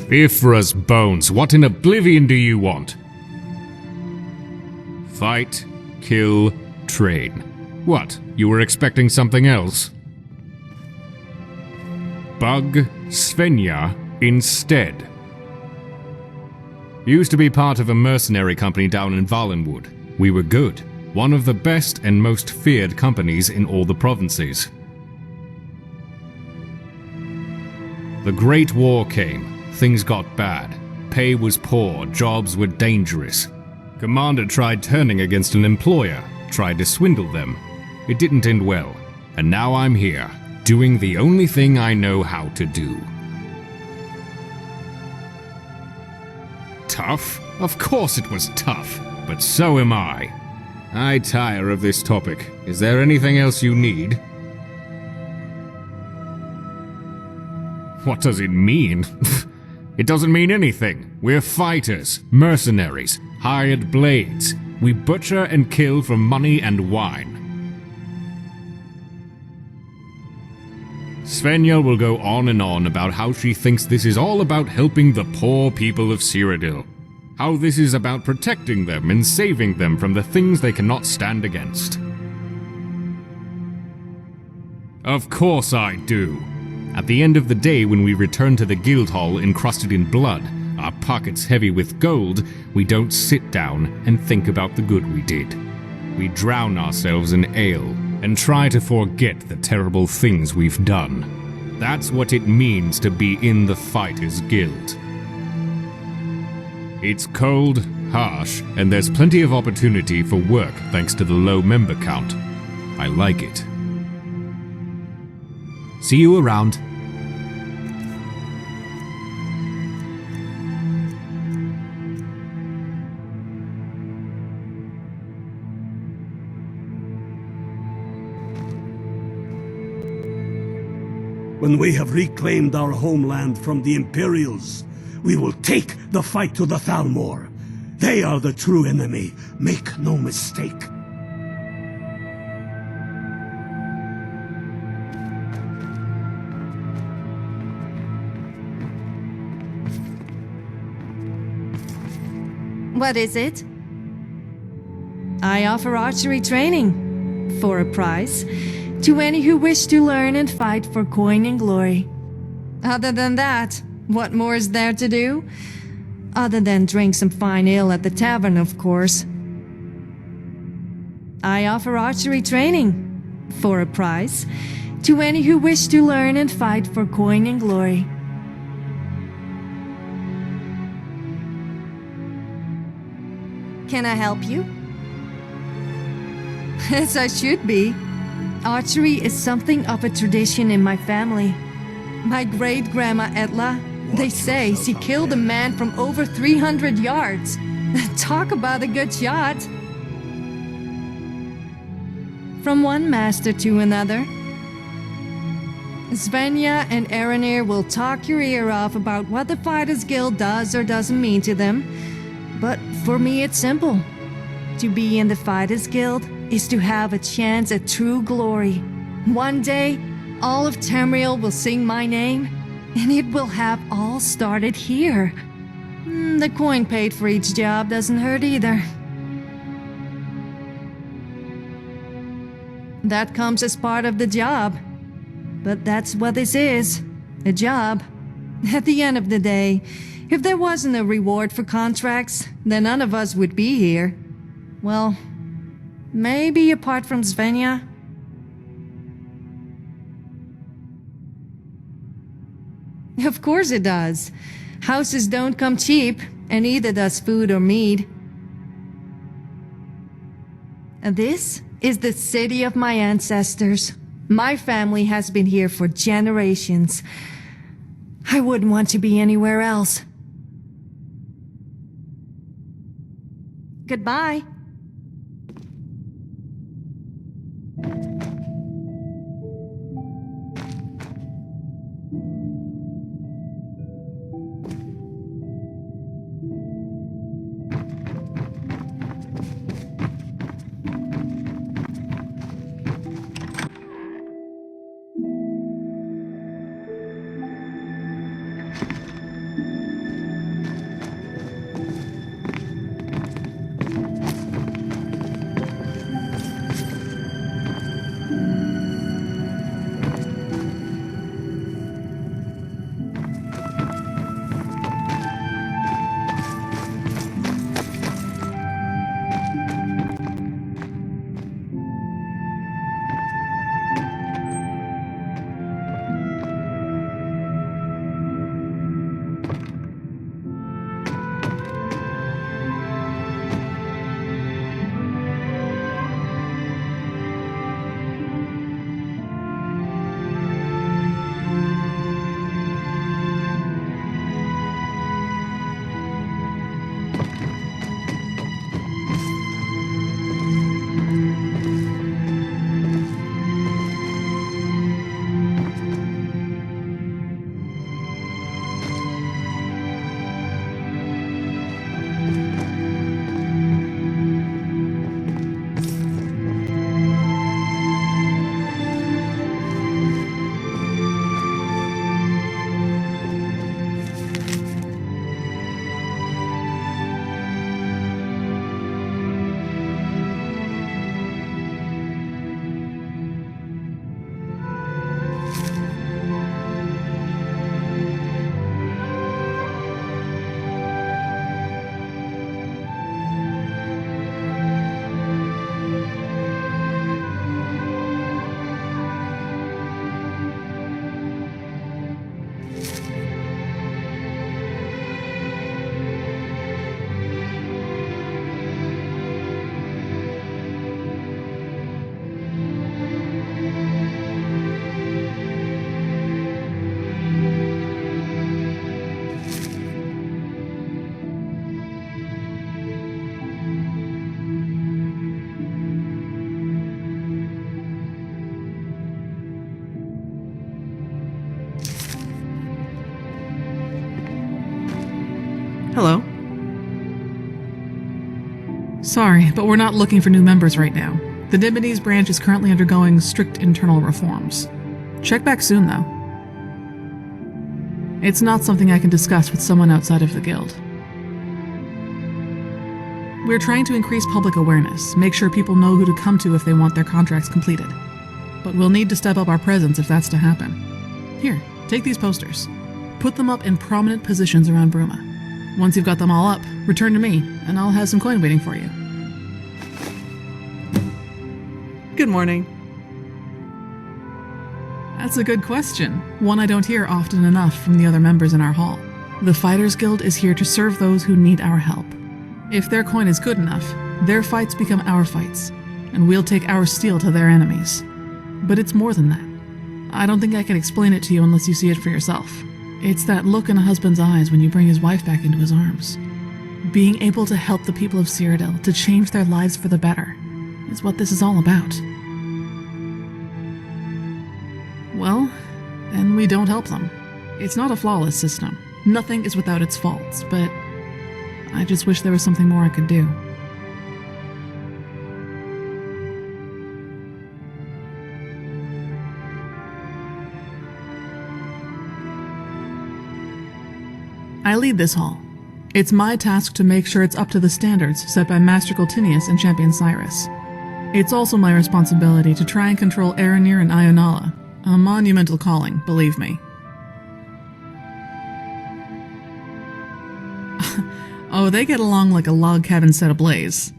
Ifra's bones, what in oblivion do you want? Fight, kill, train. What, you were expecting something else? Bug Svenja instead. Used to be part of a mercenary company down in Valenwood. We were good. One of the best and most feared companies in all the provinces. The Great War came. Things got bad. Pay was poor, jobs were dangerous. Commander tried turning against an employer, tried to swindle them. It didn't end well, and now I'm here, doing the only thing I know how to do. Tough? Of course it was tough, but so am I. I tire of this topic. Is there anything else you need? What does it mean? It doesn't mean anything. We're fighters, mercenaries, hired blades. We butcher and kill for money and wine. Svenja will go on and on about how she thinks this is all about helping the poor people of Cyrodiil. How this is about protecting them and saving them from the things they cannot stand against. Of course I do. At the end of the day, when we return to the guild hall encrusted in blood, our pockets heavy with gold, we don't sit down and think about the good we did. We drown ourselves in ale and try to forget the terrible things we've done. That's what it means to be in the Fighters Guild. It's cold, harsh, and there's plenty of opportunity for work thanks to the low member count. I like it. See you around. When we have reclaimed our homeland from the Imperials, we will take the fight to the Thalmor. They are the true enemy, make no mistake. What is it? I offer archery training, for a price, to any who wish to learn and fight for coin and glory. Other than that, what more is there to do? Other than drink some fine ale at the tavern, of course. I offer archery training, for a price, to any who wish to learn and fight for coin and glory. Can I help you? As I should be. Archery is something of a tradition in my family. My great-grandma Etla, they say she killed a man from over 300 yards. Talk about a good shot. From one master to another. Svenja and Aranir will talk your ear off about what the Fighters Guild does or doesn't mean to them. But for me it's simple. To be in the Fighters Guild is to have a chance at true glory. One day, all of Tamriel will sing my name, and it will have all started here. The coin paid for each job doesn't hurt either. That comes as part of the job. But that's what this is, a job. At the end of the day, if there wasn't a reward for contracts, then none of us would be here. Well, maybe apart from Svenja. Of course it does. Houses don't come cheap, and neither does food or mead. And this is the city of my ancestors. My family has been here for generations. I wouldn't want to be anywhere else. Goodbye. Hello. Sorry, but we're not looking for new members right now. The Nimides branch is currently undergoing strict internal reforms. Check back soon, though. It's not something I can discuss with someone outside of the guild. We're trying to increase public awareness, make sure people know who to come to if they want their contracts completed. But we'll need to step up our presence if that's to happen. Here, take these posters. Put them up in prominent positions around Bruma. Once you've got them all up, return to me, and I'll have some coin waiting for you. Good morning. That's a good question, one I don't hear often enough from the other members in our hall. The Fighters Guild is here to serve those who need our help. If their coin is good enough, their fights become our fights, and we'll take our steel to their enemies. But it's more than that. I don't think I can explain it to you unless you see it for yourself. It's that look in a husband's eyes when you bring his wife back into his arms. Being able to help the people of Cyrodiil to change their lives for the better is what this is all about. Well, then we don't help them. It's not a flawless system. Nothing is without its faults, but I just wish there was something more I could do. I lead this hall. It's my task to make sure it's up to the standards set by Master Coltinius and Champion Cyrus. It's also my responsibility to try and control Aranir and Ionala, a monumental calling, believe me. Oh, they get along like a log cabin set ablaze.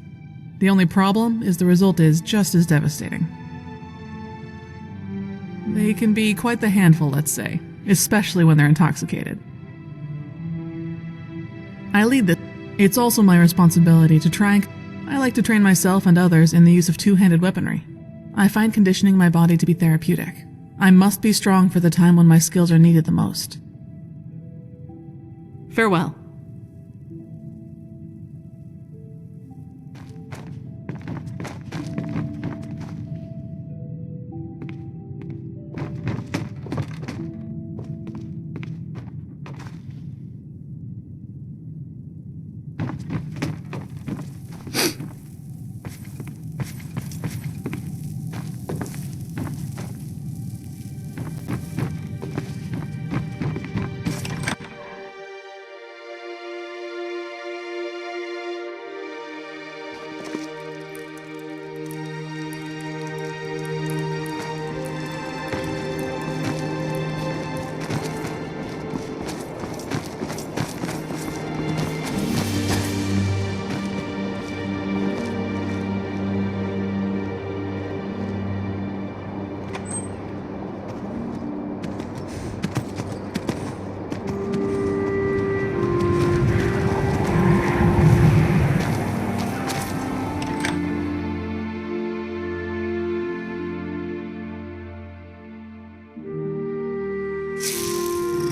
The only problem is the result is just as devastating. They can be quite the handful, let's say, especially when they're intoxicated. I lead this. It's also my responsibility to try and... I like to train myself and others in the use of two-handed weaponry. I find conditioning my body to be therapeutic. I must be strong for the time when my skills are needed the most. Farewell.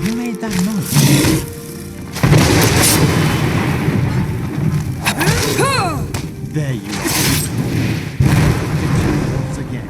Who made that noise? There you are. Once again.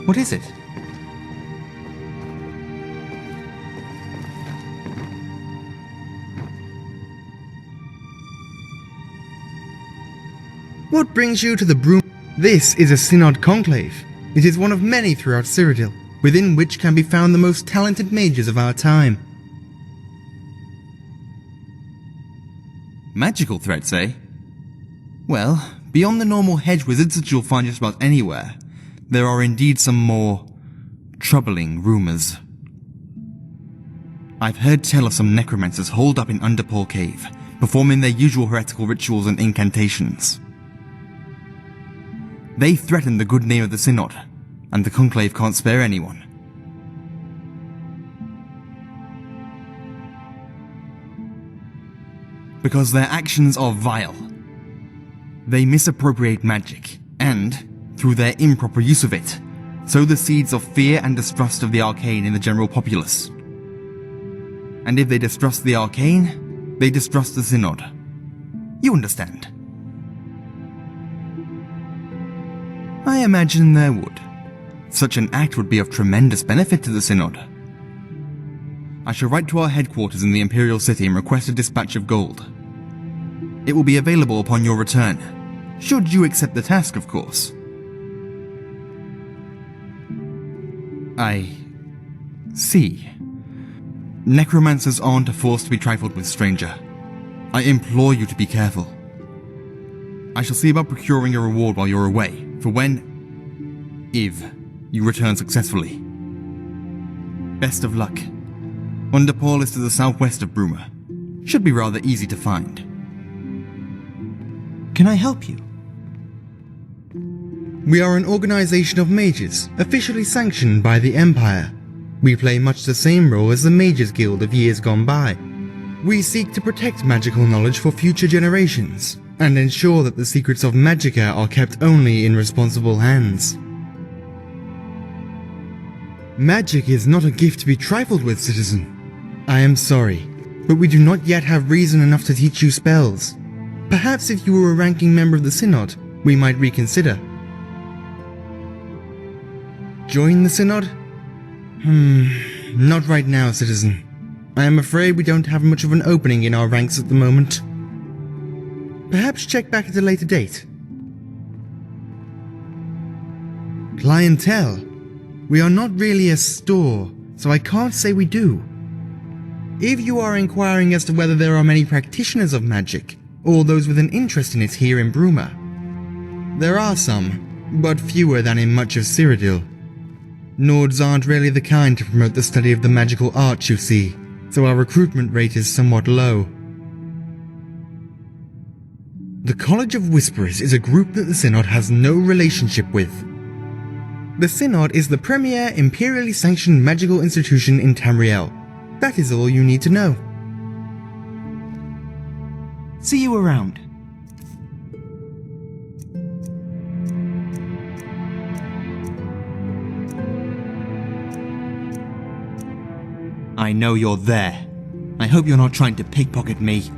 What is it? What brings you to the Bruma? This is a Synod conclave. It is one of many throughout Cyrodiil, within which can be found the most talented mages of our time. Magical threats, eh? Well, beyond the normal hedge wizards that you'll find just about anywhere, there are indeed some more troubling rumours. I've heard tell of some necromancers holed up in Underpaw Cave, performing their usual heretical rituals and incantations. They threaten the good name of the Synod, and the conclave can't spare anyone. Because their actions are vile. They misappropriate magic, and, through their improper use of it, sow the seeds of fear and distrust of the arcane in the general populace. And if they distrust the arcane, they distrust the Synod. You understand? I imagine there would. Such an act would be of tremendous benefit to the Synod. I shall write to our headquarters in the Imperial City and request a dispatch of gold. It will be available upon your return, should you accept the task, of course. I see. Necromancers aren't a force to be trifled with, stranger. I implore you to be careful. I shall see about procuring a reward while you're away, for if you return successfully. Best of luck. Underpaw is to the southwest of Bruma. Should be rather easy to find. Can I help you? We are an organization of mages, officially sanctioned by the Empire. We play much the same role as the Mages Guild of years gone by. We seek to protect magical knowledge for future generations, and ensure that the secrets of Magicka are kept only in responsible hands. Magic is not a gift to be trifled with, citizen. I am sorry, but we do not yet have reason enough to teach you spells. Perhaps if you were a ranking member of the Synod, we might reconsider. Join the Synod? Not right now, citizen. I am afraid we don't have much of an opening in our ranks at the moment. Perhaps check back at a later date. Clientele? We are not really a store, so I can't say we do. If you are inquiring as to whether there are many practitioners of magic, or those with an interest in it here in Bruma, there are some, but fewer than in much of Cyrodiil. Nords aren't really the kind to promote the study of the magical arts, you see, so our recruitment rate is somewhat low. The College of Whisperers is a group that the Synod has no relationship with. The Synod is the premier imperially sanctioned magical institution in Tamriel. That is all you need to know. See you around. I know you're there. I hope you're not trying to pickpocket me.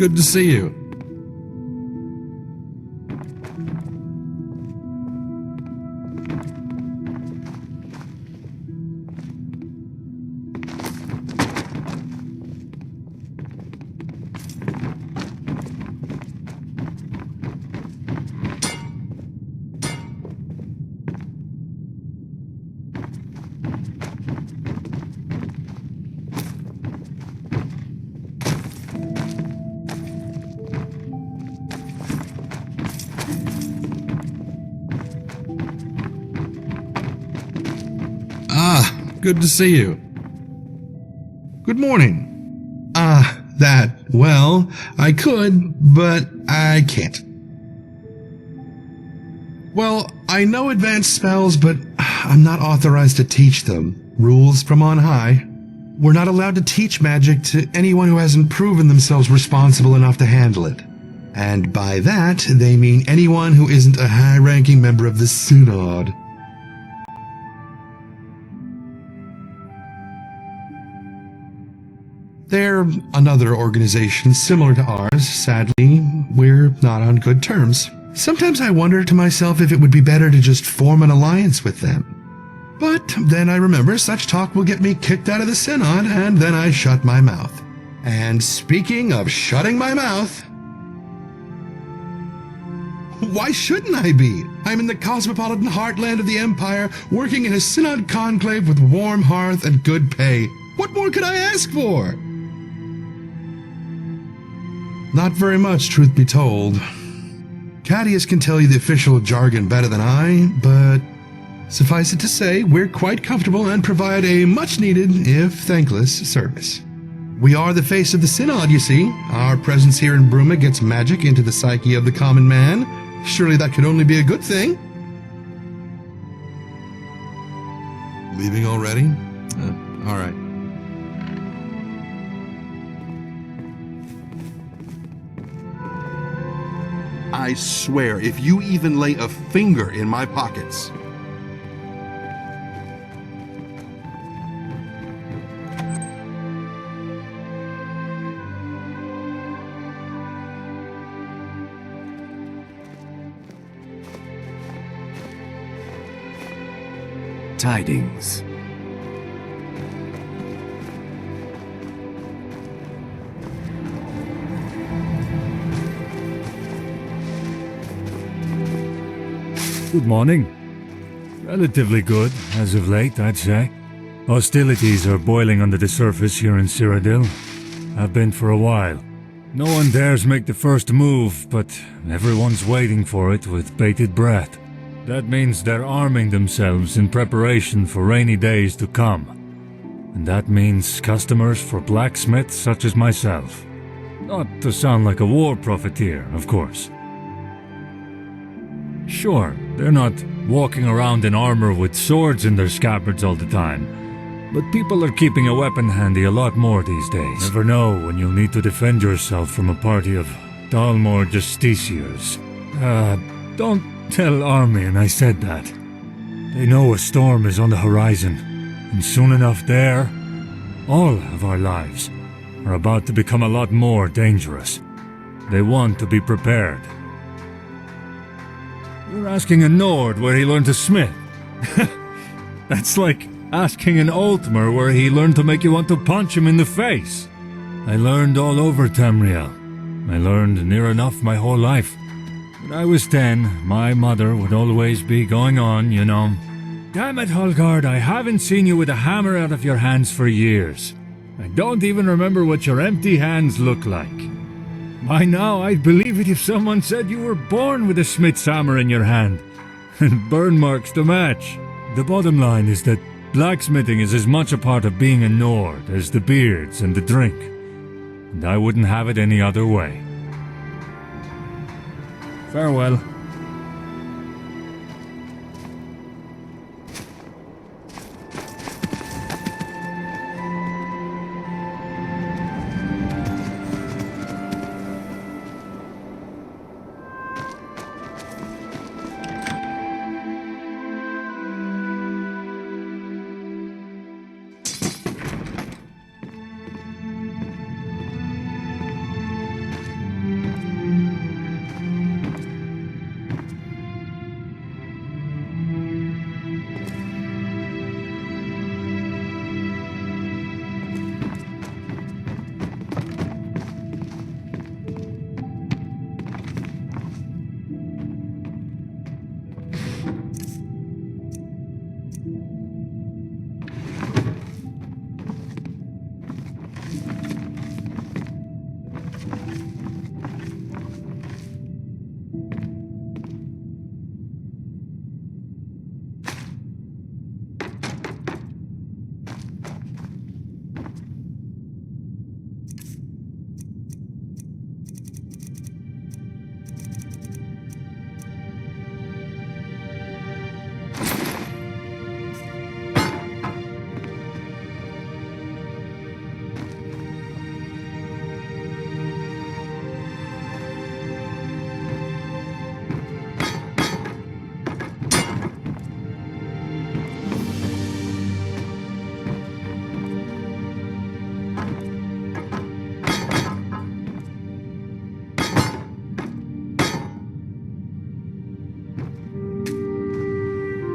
Good to see you. Good to see you. Good morning. Well, I could, but I can't. Well, I know advanced spells, but I'm not authorized to teach them. Rules from on high. We're not allowed to teach magic to anyone who hasn't proven themselves responsible enough to handle it. And by that, they mean anyone who isn't a high-ranking member of the Synod. They're another organization similar to ours. Sadly, we're not on good terms. Sometimes I wonder to myself if it would be better to just form an alliance with them. But then I remember such talk will get me kicked out of the Synod, and then I shut my mouth. And speaking of shutting my mouth, why shouldn't I be? I'm in the cosmopolitan heartland of the Empire, working in a Synod conclave with warm hearth and good pay. What more could I ask for? Not very much, truth be told. Cadius can tell you the official jargon better than I, but suffice it to say, we're quite comfortable and provide a much-needed, if thankless, service. We are the face of the Synod, you see. Our presence here in Bruma gets magic into the psyche of the common man. Surely that could only be a good thing. Leaving already? All right. I swear, if you even lay a finger in my pockets. Tidings. Good morning. Relatively good, as of late, I'd say. Hostilities are boiling under the surface here in Cyrodiil. Have been for a while. No one dares make the first move, but everyone's waiting for it with bated breath. That means they're arming themselves in preparation for rainy days to come. And that means customers for blacksmiths such as myself. Not to sound like a war profiteer, of course. Sure, they're not walking around in armor with swords in their scabbards all the time, but people are keeping a weapon handy a lot more these days. Never know when you'll need to defend yourself from a party of Galmar justiciars. Don't tell Armian I said that. They know a storm is on the horizon, and soon enough there, all of our lives are about to become a lot more dangerous. They want to be prepared. You're asking a Nord where he learned to smith. That's like asking an Altmer where he learned to make you want to punch him in the face. I learned all over Tamriel. I learned near enough my whole life. When I was 10, my mother would always be going on, you know. Damn it, Holgard, I haven't seen you with a hammer out of your hands for years. I don't even remember what your empty hands look like. By now, I'd believe it if someone said you were born with a smith's hammer in your hand, and burn marks to match. The bottom line is that blacksmithing is as much a part of being a Nord as the beards and the drink, and I wouldn't have it any other way. Farewell.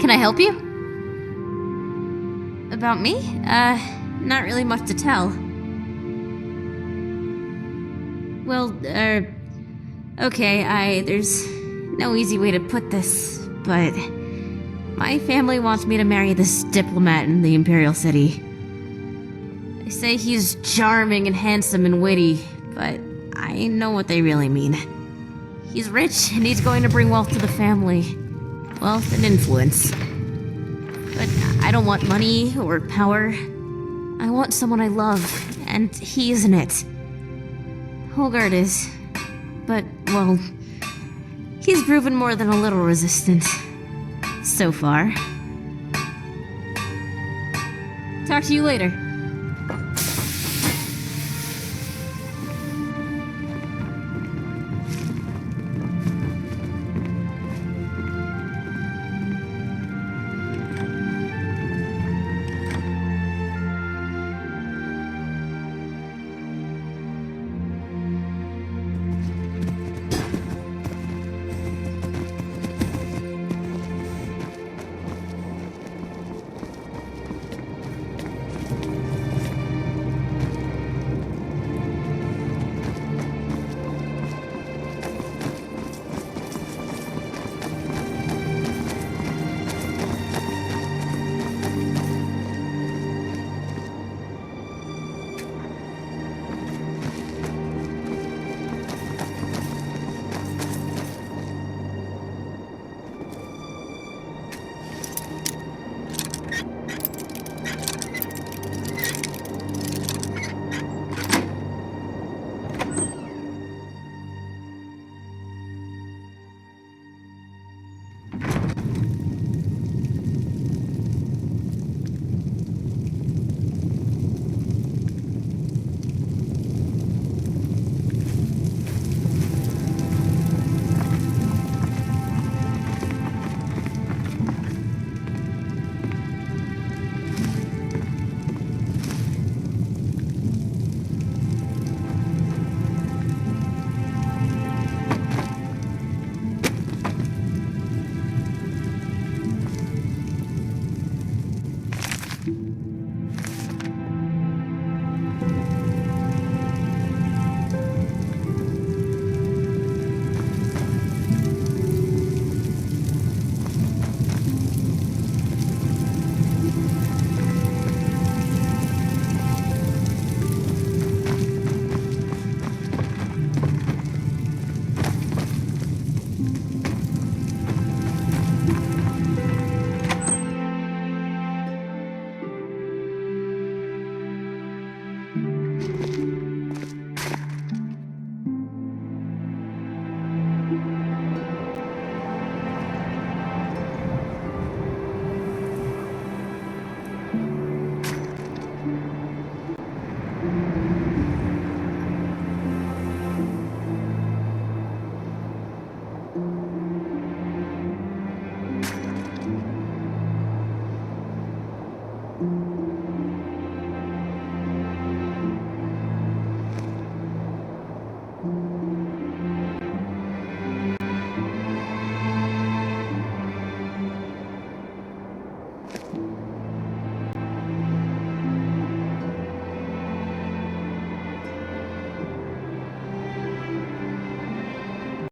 Can I help you? About me? Not really much to tell. Well, okay, there's no easy way to put this, but my family wants me to marry this diplomat in the Imperial City. They say he's charming and handsome and witty, but I know what they really mean. He's rich, and he's going to bring wealth to the family. Wealth and influence. But I don't want money or power. I want someone I love, and he isn't it. Holgard is. But, well, he's proven more than a little resistant. So far. Talk to you later.